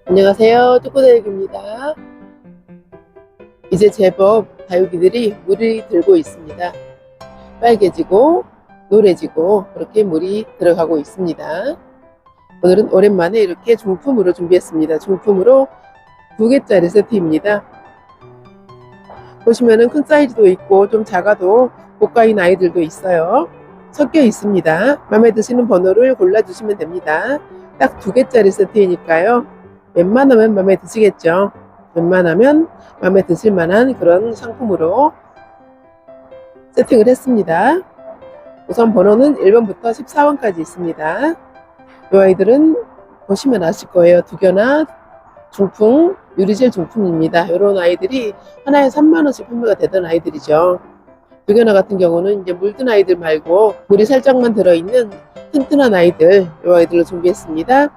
안녕하세요. 뚜꾸다육입니다. 이제 제법 다육이들이 물이 들고 있습니다. 빨개지고 노래지고 그렇게 물이 들어가고 있습니다. 오늘은 오랜만에 이렇게 중품으로 준비했습니다. 중품으로 2개짜리 세트입니다. 보시면은 큰 사이즈도 있고 좀 작아도 고가인 아이들도 있어요. 섞여 있습니다. 마음에 드시는 번호를 골라주시면 됩니다. 딱 2개짜리 세트이니까요. 웬만하면 마음에 드시겠죠. 웬만하면 마음에 드실 만한 그런 상품으로 세팅을 했습니다. 우선 번호는 1번부터 14번까지 있습니다. 이 아이들은 보시면 아실 거예요. 두겨나 중품, 유리젤 중품입니다. 이런 아이들이 하나에 3만원씩 판매가 되던 아이들이죠. 두겨나 같은 경우는 이제 물든 아이들 말고 물이 살짝만 들어있는 튼튼한 아이들, 이 아이들로 준비했습니다.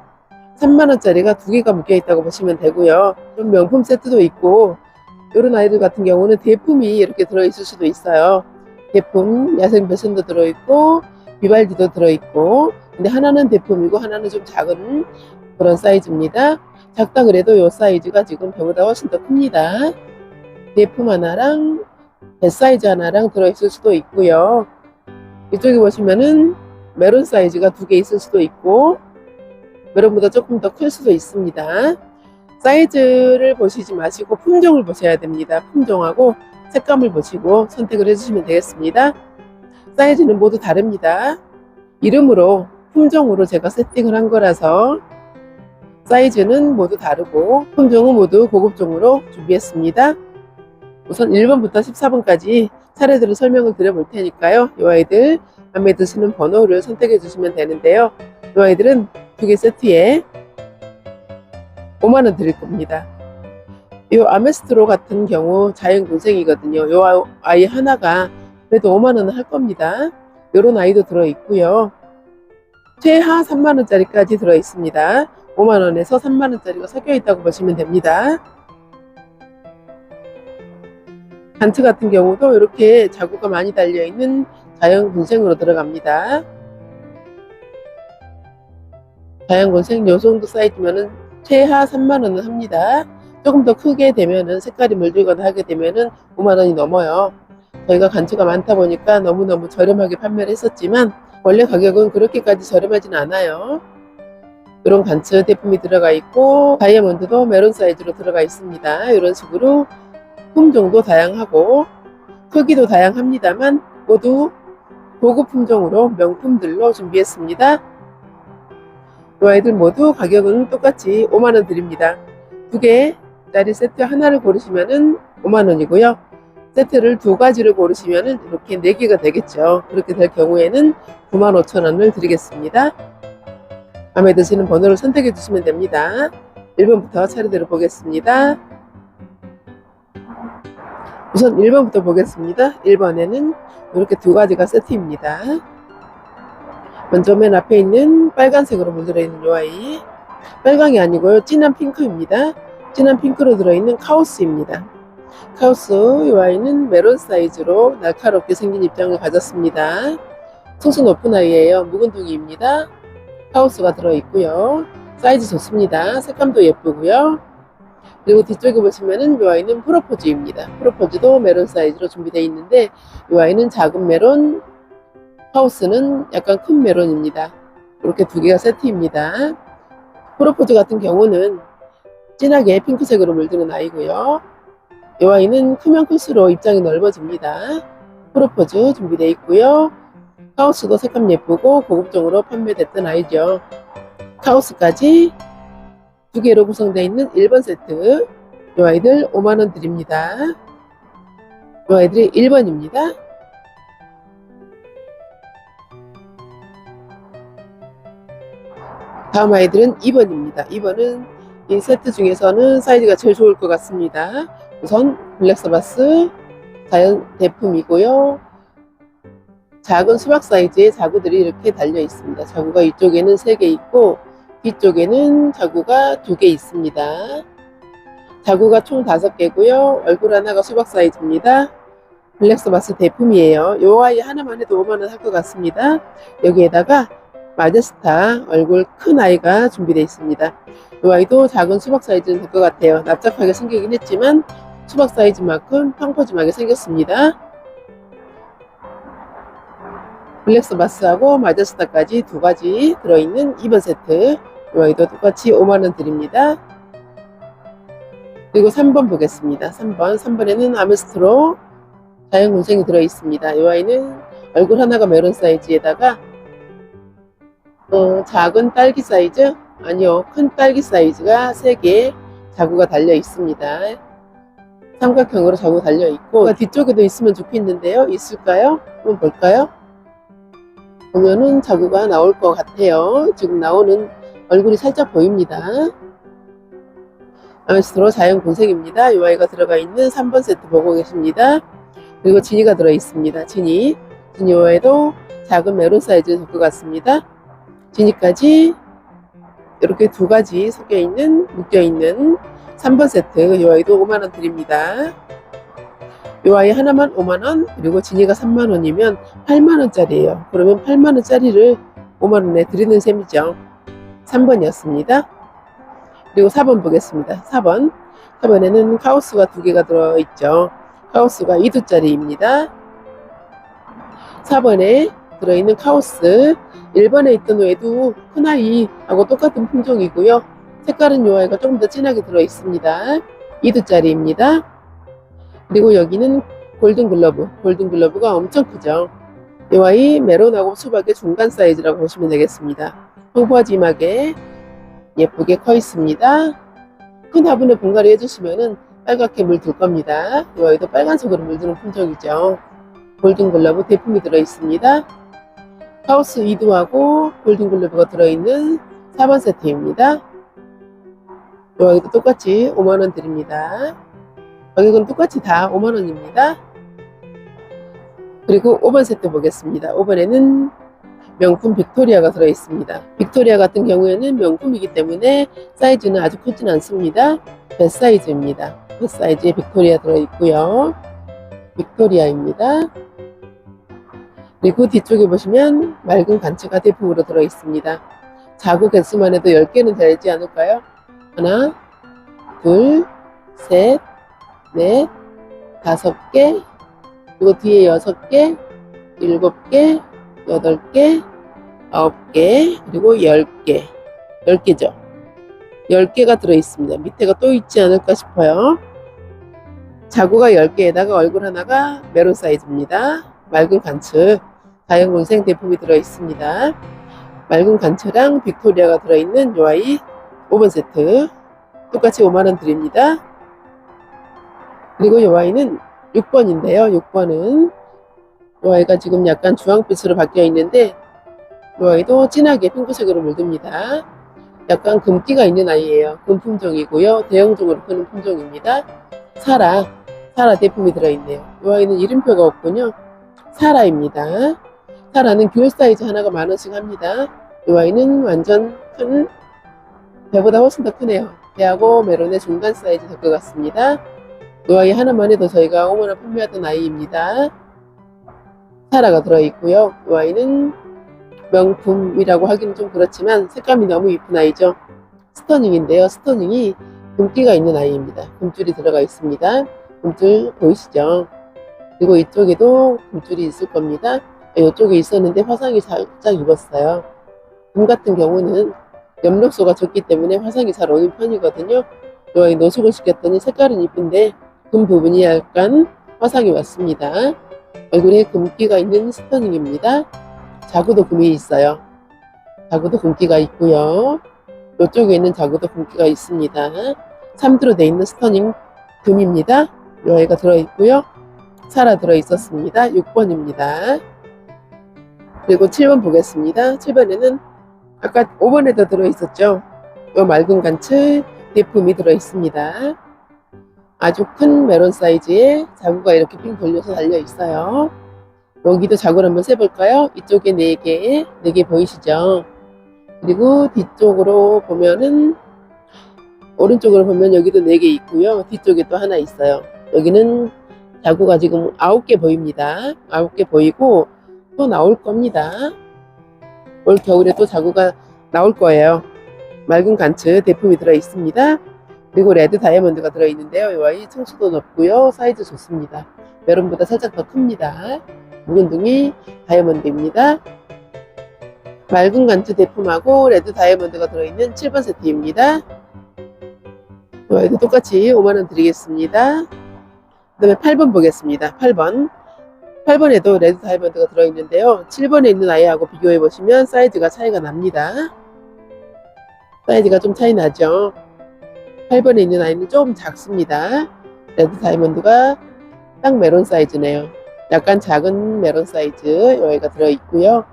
3만원짜리가 2개가 묶여있다고 보시면 되고요. 그런 명품 세트도 있고, 이런 아이들 같은 경우는 대품이 이렇게 들어있을 수도 있어요. 대품, 야생 배선도 들어있고 비발디도 들어있고, 근데 하나는 대품이고 하나는 좀 작은 그런 사이즈입니다. 작다 그래도 이 사이즈가 지금 배보다 훨씬 더 큽니다. 대품 하나랑 배 사이즈 하나랑 들어있을 수도 있고요. 이쪽에 보시면은 메론 사이즈가 2개 있을 수도 있고 메론보다 조금 더 클 수도 있습니다. 사이즈를 보시지 마시고 품종을 보셔야 됩니다. 품종하고 색감을 보시고 선택을 해주시면 되겠습니다. 사이즈는 모두 다릅니다. 이름으로 품종으로 제가 세팅을 한 거라서 사이즈는 모두 다르고 품종은 모두 고급종으로 준비했습니다. 우선 1번부터 14번까지 차례대로 설명을 드려 볼 테니까요. 이 아이들 마음에 드시는 번호를 선택해 주시면 되는데요. 이 아이들은 2개 세트에 5만원 드릴 겁니다. 이 아메스트로 같은 경우 자연군생이거든요. 이 아이 하나가 그래도 5만원은 할 겁니다. 이런 아이도 들어있고요. 최하 3만원짜리까지 들어있습니다. 5만원에서 3만원짜리가 섞여 있다고 보시면 됩니다. 단트 같은 경우도 이렇게 자구가 많이 달려있는 자연군생으로 들어갑니다. 자연군생 요 정도 사이즈면은 최하 3만원은 합니다. 조금 더 크게 되면은 색깔이 물들거나 하게 되면은 5만원이 넘어요. 저희가 간추가 많다 보니까 너무너무 저렴하게 판매를 했었지만 원래 가격은 그렇게까지 저렴하진 않아요. 이런 간추 제품이 들어가 있고 다이아몬드도 메론 사이즈로 들어가 있습니다. 이런 식으로 품종도 다양하고 크기도 다양합니다만 모두 고급 품종으로 명품들로 준비했습니다. 이 아이들 모두 가격은 똑같이 5만원 드립니다. 2개짜리 세트 하나를 고르시면은 5만원이고요. 세트를 2가지를 고르시면은 이렇게 4개가 되겠죠. 그렇게 될 경우에는 95,000원을 드리겠습니다. 마음에 드시는 번호를 선택해 주시면 됩니다. 1번부터 차례대로 보겠습니다. 우선 1번부터 보겠습니다. 1번에는 이렇게 2가지가 세트입니다. 먼저 맨 앞에 있는 빨간색으로 물들어 있는 이 아이, 빨강이 아니고요 진한 핑크입니다. 진한 핑크로 들어있는 카오스입니다. 카오스 이 아이는 메론 사이즈로 날카롭게 생긴 입장을 가졌습니다. 소수 높은 아이예요. 묵은둥이입니다. 카오스가 들어있고요. 사이즈 좋습니다. 색감도 예쁘고요. 그리고 뒤쪽에 보시면은 이 아이는 프로포즈입니다. 프로포즈도 메론 사이즈로 준비되어 있는데 이 아이는 작은 메론, 하우스는 약간 큰 메론입니다. 이렇게 2개가 세트입니다. 프로포즈 같은 경우는 진하게 핑크색으로 물드는 아이고요. 이 아이는 크면 클수록 입장이 넓어집니다. 프로포즈 준비되어 있고요. 하우스도 색감 예쁘고 고급종으로 판매됐던 아이죠. 하우스까지 2개로 구성되어 있는 1번 세트, 이 아이들 5만원 드립니다. 이 아이들이 1번입니다. 다음 아이들은 2번입니다. 2번은 이 세트 중에서는 사이즈가 제일 좋을 것 같습니다. 우선 블랙서바스 자연 대품이고요. 작은 수박 사이즈의 자구들이 이렇게 달려 있습니다. 자구가 이쪽에는 3개 있고 뒤쪽에는 자구가 2개 있습니다. 자구가 총 5개고요. 얼굴 하나가 수박 사이즈입니다. 블랙스바스 대품이에요. 요 아이 하나만 해도 5만원 할 것 같습니다. 여기에다가 마제스타 얼굴 큰 아이가 준비되어 있습니다. 이 아이도 작은 수박 사이즈는 될 것 같아요. 납작하게 생기긴 했지만 수박 사이즈만큼 펑퍼짐하게 생겼습니다. 블랙스바스하고 마제스타까지 2가지 들어있는 2번 세트. 이 아이도 똑같이 5만원 드립니다. 그리고 3번 보겠습니다. 3번에는 아메스트로 자연 군생이 들어있습니다. 이 아이는 얼굴 하나가 메론 사이즈에다가 작은 딸기 사이즈? 아니요, 큰 딸기 사이즈가 3개 자구가 달려 있습니다. 삼각형으로 자구 달려 있고 뒤쪽에도 있으면 좋겠는데요. 있을까요? 한번 볼까요? 보면은 자구가 나올 것 같아요. 지금 나오는 얼굴이 살짝 보입니다. 아메스트로 자연 군생입니다. 이 아이가 들어가 있는 3번 세트 보고 계십니다. 그리고 지니가 들어 있습니다. 지니 와에도 작은 메론 사이즈 될 것 같습니다. 지니까지 이렇게 2가지 묶여있는 3번 세트. 이 아이도 5만원 드립니다. 이 아이 하나만 5만원, 그리고 지니가 3만원이면 8만원짜리예요. 그러면 8만원짜리를 5만원에 드리는 셈이죠. 3번이었습니다. 그리고 4번 보겠습니다. 4번에는 카오스가 2개가 들어있죠. 카오스가 2두짜리입니다. 4번에 들어있는 카오스 1번에 있던 외에도 큰아이하고 똑같은 품종이고요. 색깔은 이 아이가 조금 더 진하게 들어있습니다. 2두짜리입니다. 그리고 여기는 골든글러브가 엄청 크죠. 이 아이 메론하고 수박의 중간 사이즈라고 보시면 되겠습니다. 펑퍼짐하게 예쁘게 커 있습니다. 큰 화분에 분갈이 해주시면은 빨갛게 물들 겁니다. 이 아이도 빨간색으로 물드는 품종이죠. 골든글러브 대품이 들어있습니다. 카오스 2두하고 골든글러브가 들어있는 4번 세트입니다. 이 아이도 똑같이 5만원 드립니다. 가격은 똑같이 다 5만원입니다. 그리고 5번 세트 보겠습니다. 5번에는 명품 빅토리아가 들어있습니다. 빅토리아 같은 경우에는 명품이기 때문에 사이즈는 아주 크진 않습니다. 배 사이즈입니다. 배 사이즈에 빅토리아 들어있고요. 빅토리아입니다. 그리고 뒤쪽에 보시면 맑은 간츠가 대품으로 들어있습니다. 자구 개수만 해도 10개는 되지 않을까요? 하나, 둘, 셋, 넷, 5개, 그리고 뒤에 6개, 7개, 8개, 9개, 그리고 10개. 10개죠. 10개가 들어있습니다. 밑에가 또 있지 않을까 싶어요. 자구가 10개에다가 얼굴 하나가 메론 사이즈입니다. 맑은 간츠, 자연군생 대품이 들어있습니다. 맑은 간츠랑 빅토리아가 들어있는 이 아이 5번 세트. 똑같이 5만원 드립니다. 그리고 이 아이는 6번인데요. 6번은 이 아이가 지금 약간 주황빛으로 바뀌어 있는데 이 아이도 진하게 핑크색으로 물듭니다. 약간 금기가 있는 아이예요. 금품종이고요. 대형종으로 크는 품종입니다. 사라 대품이 들어있네요. 이 아이는 이름표가 없군요. 사라입니다. 사라는 귤 사이즈 하나가 10,000원씩 합니다. 이 아이는 완전 큰, 배보다 훨씬 더 크네요. 배하고 메론의 중간 사이즈 될 것 같습니다. 이 아이 하나만 해도 저희가 5만원 판매하던 아이입니다. 사라가 들어있고요. 이 아이는 명품이라고 하기는 좀 그렇지만 색감이 너무 이쁜 아이죠. 스토닝인데요. 스토닝이 금기가 있는 아이입니다. 금줄이 들어가 있습니다. 금줄 보이시죠? 그리고 이쪽에도 금줄이 있을 겁니다. 이쪽에 있었는데 화상이 살짝 입었어요. 금 같은 경우는 염록소가 적기 때문에 화상이 잘 오는 편이거든요. 이 아이 노숙을 시켰더니 색깔은 이쁜데 금 부분이 약간 화상이 왔습니다. 얼굴에 금기가 있는 스토닝입니다. 자구도 금이 있어요. 자구도 금기가 있고요. 이쪽에 있는 자구도 금기가 있습니다. 3두로 되어 있는 스토닝 금입니다. 이 아이가 들어있고요. 사라 들어있었습니다. 6번입니다. 그리고 7번 보겠습니다. 7번에는 아까 5번에도 들어있었죠. 이 맑은 간츠 대품이 들어있습니다. 아주 큰 메론 사이즈에 자구가 이렇게 핑 돌려서 달려있어요. 여기도 자구를 한번 세볼까요? 이쪽에 4개 보이시죠? 그리고 뒤쪽으로 보면은 오른쪽으로 보면 여기도 4개 있고요. 뒤쪽에 또 하나 있어요. 여기는 자구가 지금 9개 보입니다. 9개 보이고 또 나올 겁니다. 올 겨울에 또 자구가 나올 거예요. 맑은 간츠 대품이 들어 있습니다. 그리고 레드 다이아몬드가 들어 있는데요. 이 아이 층수도 높고요. 사이즈 좋습니다. 메론보다 살짝 더 큽니다. 묵은둥이 다이아몬드입니다. 맑은 간츠 대품하고 레드 다이아몬드가 들어있는 7번 세트입니다. 이 아이도 똑같이 5만원 드리겠습니다. 그 다음에 8번 보겠습니다. 8번에도 레드 다이아몬드가 들어있는데요. 7번에 있는 아이하고 비교해 보시면 사이즈가 차이가 납니다. 사이즈가 좀 차이 나죠. 8번에 있는 아이는 좀 작습니다. 레드 다이아몬드가 딱 메론 사이즈네요. 약간 작은 메론 사이즈 이 아이가 들어있고요.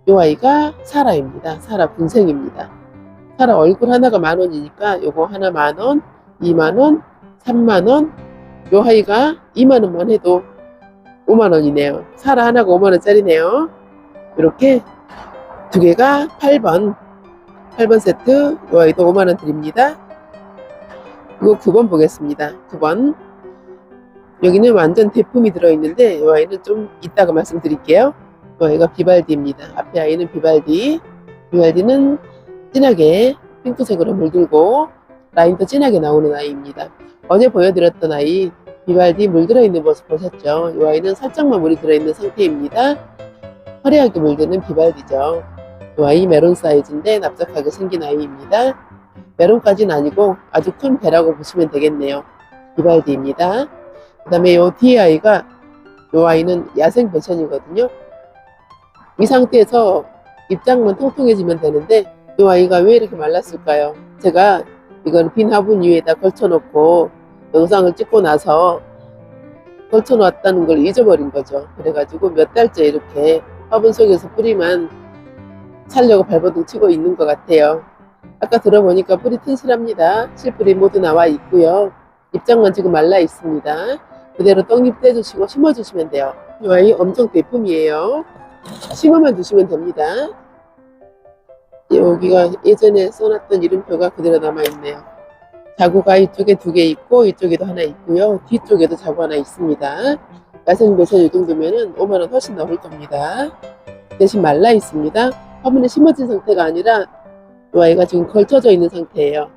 이 아이가 사라입니다. 사라 분생입니다. 사라 얼굴 하나가 10,000원이니까 요거 하나 10,000원, 20,000원, 30,000원. 요 아이가 20,000원만 해도 50,000원이네요. 사라 하나가 50,000원짜리네요. 이렇게 두 개가 8번 세트. 이 아이도 50,000원 드립니다. 이거 9번 보겠습니다. 9번. 여기는 완전 대품이 들어있는데 이 아이는 좀 이따가 말씀드릴게요. 이 아이가 비발디입니다. 앞에 아이는 비발디는 진하게 핑크색으로 물들고 라인도 진하게 나오는 아이입니다. 어제 보여드렸던 아이 비발디 물들어 있는 모습 보셨죠? 이 아이는 살짝만 물이 들어있는 상태입니다. 화려하게 물드는 비발디죠. 이 아이 메론 사이즈인데 납작하게 생긴 아이입니다. 메론까지는 아니고 아주 큰 배라고 보시면 되겠네요. 비발디입니다. 그 다음에 이 뒤에 아이가 이 아이는 야생 버전이거든요. 이 상태에서 입장만 통통해지면 되는데 이 아이가 왜 이렇게 말랐을까요? 제가 이건 빈 화분 위에다 걸쳐놓고 영상을 찍고 나서 걸쳐놨다는 걸 잊어버린 거죠. 그래가지고 몇 달째 이렇게 화분 속에서 뿌리만 살려고 발버둥 치고 있는 것 같아요. 아까 들어보니까 뿌리 튼실합니다. 실뿌리 모두 나와 있고요. 입장만 지금 말라 있습니다. 그대로 떡잎 떼주시고 심어주시면 돼요. 이 아이 엄청 대품이에요. 심어만 주시면 됩니다. 여기가 예전에 써놨던 이름표가 그대로 남아있네요. 자구가 이쪽에 2개 있고 이쪽에도 하나 있고요. 뒤쪽에도 자구 하나 있습니다. 야생 배선 이 정도면은 50,000원 훨씬 넘을 겁니다. 대신 말라 있습니다. 화분에 심어진 상태가 아니라 이 아이가 지금 걸쳐져 있는 상태예요.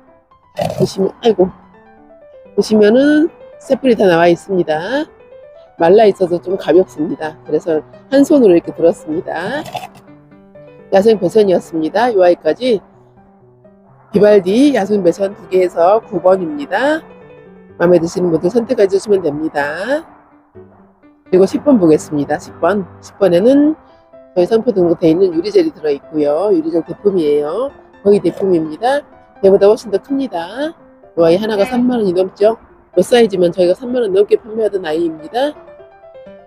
보시면은 새뿌리 다 나와 있습니다. 말라 있어서 좀 가볍습니다. 그래서 한 손으로 이렇게 들었습니다. 야생 배선이었습니다. 이 아이까지 비발디 야생 배선 2개 해서 9번입니다. 마음에 드시는 분들 선택해 주시면 됩니다. 그리고 10번 보겠습니다. 10번에는 저희 상표 등록되어 있는 유리젤이 들어있고요. 유리젤 대품이에요. 거의 대품입니다. 얘보다 훨씬 더 큽니다. 이 아이 하나가 30,000원이 넘죠. 몇 사이즈면 저희가 30,000원 넘게 판매하던 아이입니다.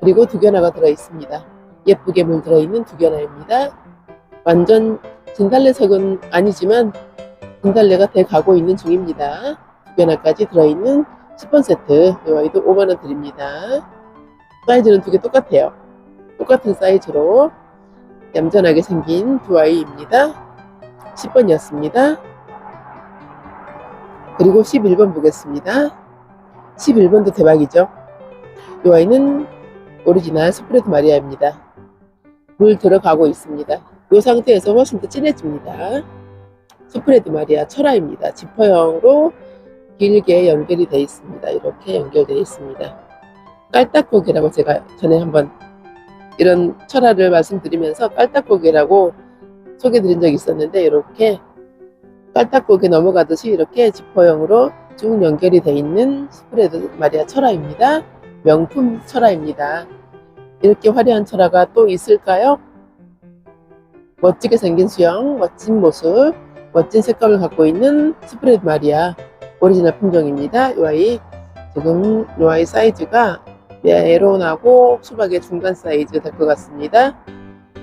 그리고 두견화가 들어있습니다. 예쁘게 물 들어있는 두견화입니다. 완전 진달래색은 아니지만 진달래가 돼가고 있는 중입니다. 두견화까지 들어있는 10번 세트. 이 아이도 50,000원 드립니다. 사이즈는 2개 똑같아요. 똑같은 사이즈로 얌전하게 생긴 두 아이입니다. 10번이었습니다. 그리고 11번 보겠습니다. 11번도 대박이죠. 이 아이는 오리지널 스프레드 마리아입니다. 물 들어가고 있습니다. 이 상태에서 훨씬 더 진해집니다. 스프레드 마리아 철화입니다. 지퍼형으로 길게 연결이 되어 있습니다. 이렇게 연결되어 있습니다. 깔딱고개라고 제가 전에 한번 이런 철화를 말씀드리면서 깔딱고개라고 소개드린 적이 있었는데 이렇게 깔딱고개 넘어가듯이 이렇게 지퍼형으로 쭉 연결이 되어 있는 스프레드 마리아 철화입니다. 명품 철화입니다. 이렇게 화려한 철화가 또 있을까요? 멋지게 생긴 수영, 멋진 모습, 멋진 색감을 갖고 있는 스프레드 마리아 오리지널 품종입니다. 이 아이 지금 이 아이 사이즈가 메론하고 수박의 중간 사이즈 될 것 같습니다.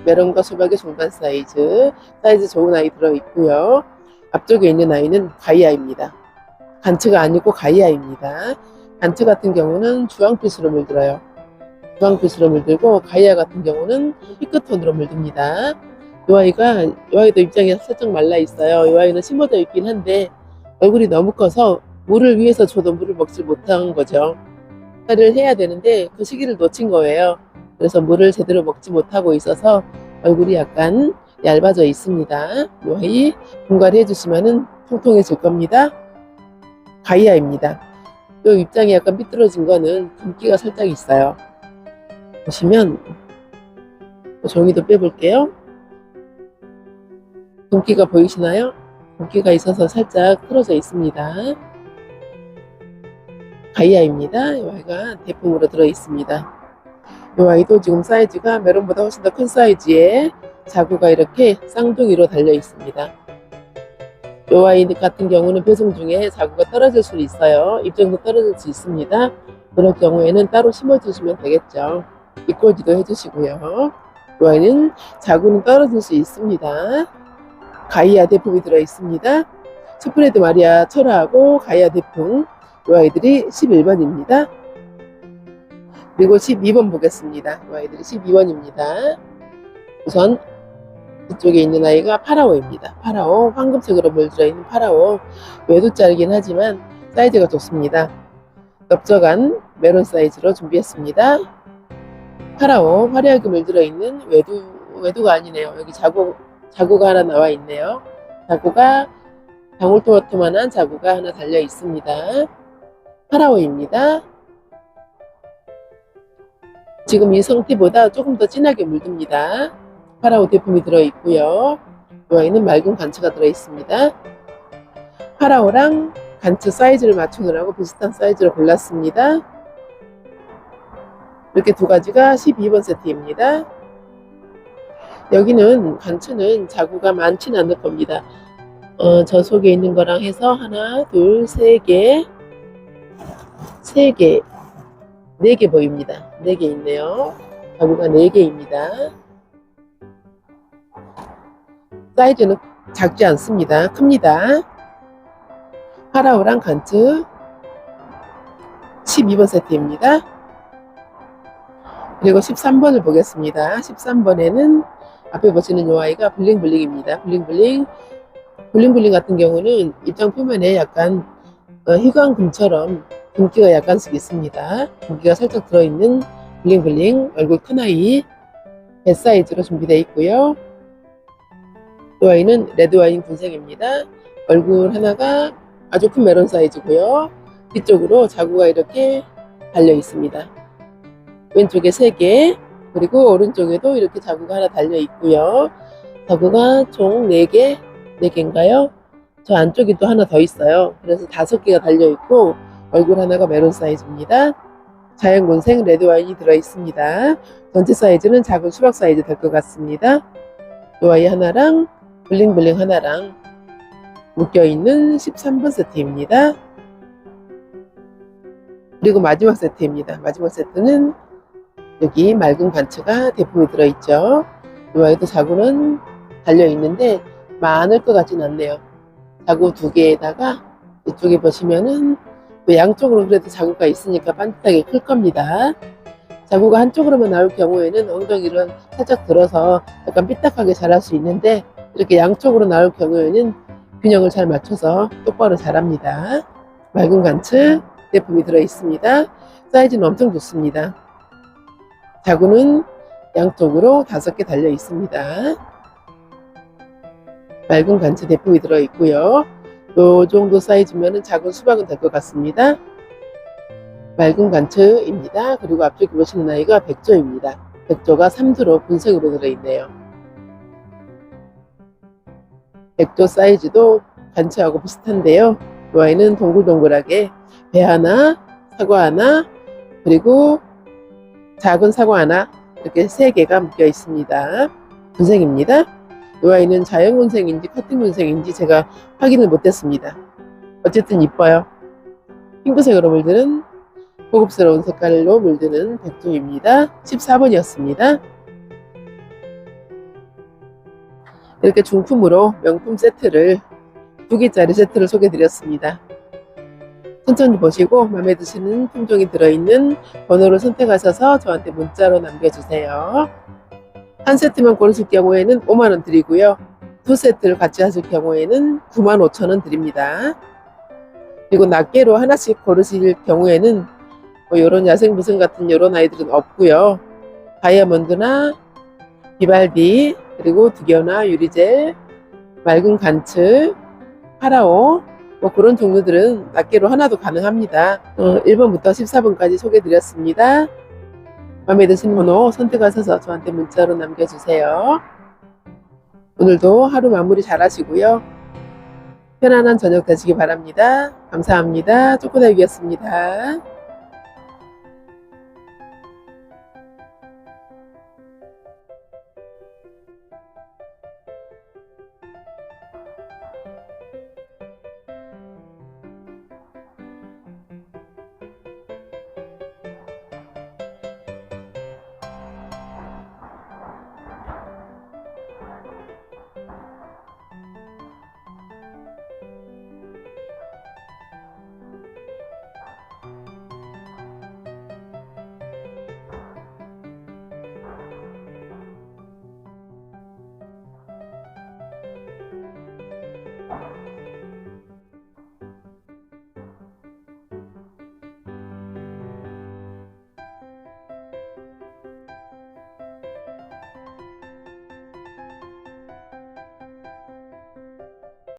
메론과 수박의 중간 사이즈 좋은 아이 들어있고요. 앞쪽에 있는 아이는 가이아입니다. 간츠가 아니고 가이아입니다. 간츠 같은 경우는 주황빛으로 물들어요. 주황빛으로 물들고 가이아 같은 경우는 피크톤으로 물듭니다. 이 아이도 입장이 살짝 말라 있어요. 이 아이는 심어져 있긴 한데 얼굴이 너무 커서 물을 위해서 줘도 물을 먹지 못한 거죠. 를 해야 되는데 그 시기를 놓친 거예요. 그래서 물을 제대로 먹지 못하고 있어서 얼굴이 약간 얇아져 있습니다. 이 아이 분갈이 해주시면은 통통해질 겁니다. 가이아입니다. 이 입장이 약간 삐뚤어진 거는 굶기가 살짝 있어요. 보시면 종이도 빼볼게요. 굶기가 보이시나요? 굶기가 있어서 살짝 틀어져 있습니다. 가이아입니다. 이 아이가 대품으로 들어있습니다. 이 아이도 지금 사이즈가 메론보다 훨씬 더 큰 사이즈에 자구가 이렇게 쌍둥이로 달려 있습니다. 이 아이 같은 경우는 배송 중에 자구가 떨어질 수 있어요. 입장도 떨어질 수 있습니다. 그럴 경우에는 따로 심어주시면 되겠죠. 이꼴지도 해주시고요. 이 아이는 자구는 떨어질 수 있습니다. 가이아 대품이 들어있습니다. 스프레드 마리아 철화하고 가이아 대품 이 아이들이 11번입니다. 그리고 12번 보겠습니다. 이 아이들이 12번입니다. 우선 이쪽에 있는 아이가 파라오입니다. 파라오, 황금색으로 물들어 있는 파라오. 외두짜리긴 하지만 사이즈가 좋습니다. 넓적한 메론 사이즈로 준비했습니다. 파라오, 화려하게 물들어 있는 외두가 아니네요. 여기 자구가 하나 나와 있네요. 자구가 방울토마토만한 자구가 하나 달려 있습니다. 파라오입니다. 지금 이 상태보다 조금 더 진하게 물듭니다. 파라오 대품이 들어있고요. 이 아이는 맑은 간츠가 들어있습니다. 파라오랑 간츠 사이즈를 맞추느라고 비슷한 사이즈로 골랐습니다. 이렇게 두 가지가 12번 세트입니다. 여기는 간츠는 자구가 많지는 않을 겁니다. 저 속에 있는 거랑 해서 하나, 둘, 세 개, 네 개 보입니다. 4개 있네요. 자구가 4개입니다. 사이즈는 작지 않습니다. 큽니다. 파라오랑 간츠 12번 세트입니다. 그리고 13번을 보겠습니다. 13번에는 앞에 보시는 이 아이가 블링블링입니다. 블링블링 같은 경우는 입장 표면에 약간 희광금처럼 굶기가 약간씩 있습니다. 굶기가 살짝 들어있는 블링블링 얼굴 큰 아이 배 사이즈로 준비되어 있고요. 이 아이는 레드와인 군색입니다. 얼굴 하나가 아주 큰 메론 사이즈고요. 뒤쪽으로 자구가 이렇게 달려 있습니다. 왼쪽에 3개, 그리고 오른쪽에도 이렇게 자구가 하나 달려 있고요. 자구가 총 4개, 4개인가요? 저 안쪽에 또 하나 더 있어요. 그래서 5개가 달려 있고 얼굴 하나가 메론 사이즈입니다. 자연곤색 레드와인이 들어있습니다. 전체 사이즈는 작은 수박 사이즈 될 것 같습니다. 이 아이 하나랑 블링블링 하나랑 묶여있는 13번 세트입니다. 그리고 마지막 세트입니다. 마지막 세트는 여기 맑은 간츠가 대품이 들어있죠. 이 아이도 자구는 달려있는데 많을 것 같진 않네요. 자구 2개에다가 이쪽에 보시면은 양쪽으로 그래도 자구가 있으니까 반듯하게 클 겁니다. 자구가 한쪽으로만 나올 경우에는 엉덩이를 살짝 들어서 약간 삐딱하게 자랄 수 있는데 이렇게 양쪽으로 나올 경우에는 균형을 잘 맞춰서 똑바로 자랍니다. 맑은 간츠 제품이 들어있습니다. 사이즈는 엄청 좋습니다. 자구는 양쪽으로 5개 달려 있습니다. 맑은 간츠 제품이 들어있고요. 요 정도 사이즈면 작은 수박은 될 것 같습니다. 맑은 간츠입니다. 그리고 앞쪽에 보시는 아이가 백조입니다. 백조가 3두로 분색으로 들어있네요. 백조 사이즈도 간츠하고 비슷한데요. 이 아이는 동글동글하게 배 하나, 사과 하나, 그리고 작은 사과 하나 이렇게 3개가 묶여 있습니다. 분색입니다. 이 아이는 자연곤색인지 커팅곤색인지 제가 확인을 못했습니다. 어쨌든 이뻐요. 핑크색으로 물드는 고급스러운 색깔로 물드는 백조입니다. 14번이었습니다. 이렇게 중품으로 명품 세트를 2개짜리 세트를 소개드렸습니다. 천천히 보시고 마음에 드시는 품종이 들어있는 번호를 선택하셔서 저한테 문자로 남겨주세요. 한 세트만 고르실 경우에는 5만원 드리고요. 2세트를 같이 하실 경우에는 95,000원 드립니다. 그리고 낱개로 하나씩 고르실 경우에는 뭐 이런 야생무슨 같은 이런 아이들은 없고요. 다이아몬드나 비발디, 그리고 두겨나 유리젤, 맑은 간츠, 파라오, 뭐 그런 종류들은 낱개로 하나도 가능합니다. 1번부터 14번까지 소개해드렸습니다. 마음에 드시는 번호 선택하셔서 저한테 문자로 남겨주세요. 오늘도 하루 마무리 잘 하시고요. 편안한 저녁 되시기 바랍니다. 감사합니다. 쪼꼬다육이었습니다.